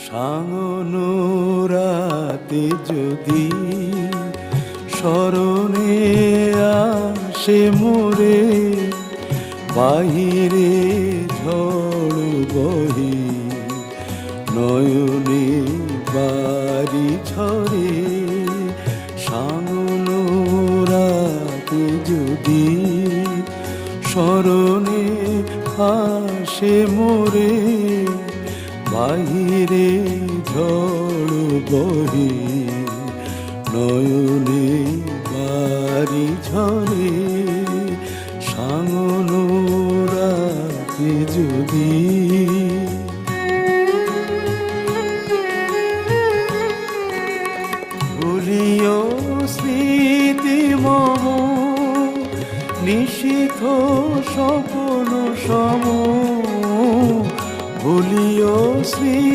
সাঙ্গনো রাতে যদি স্মরণে আসে মোরে, বাহিরে ঝড় বহে নয়নে বাড়ি ঝরে। সাঙ্গনো রাতে যদি স্মরণে আসে মোরে, বাহিরে ঝড় বহে নয়নে বাড়ি ঝরে। সাঙ্গনো রাতে যদি ভুলিও স্মৃতি মম নিশীথ স্বপ্ন সম, ভুলিও স্মৃতি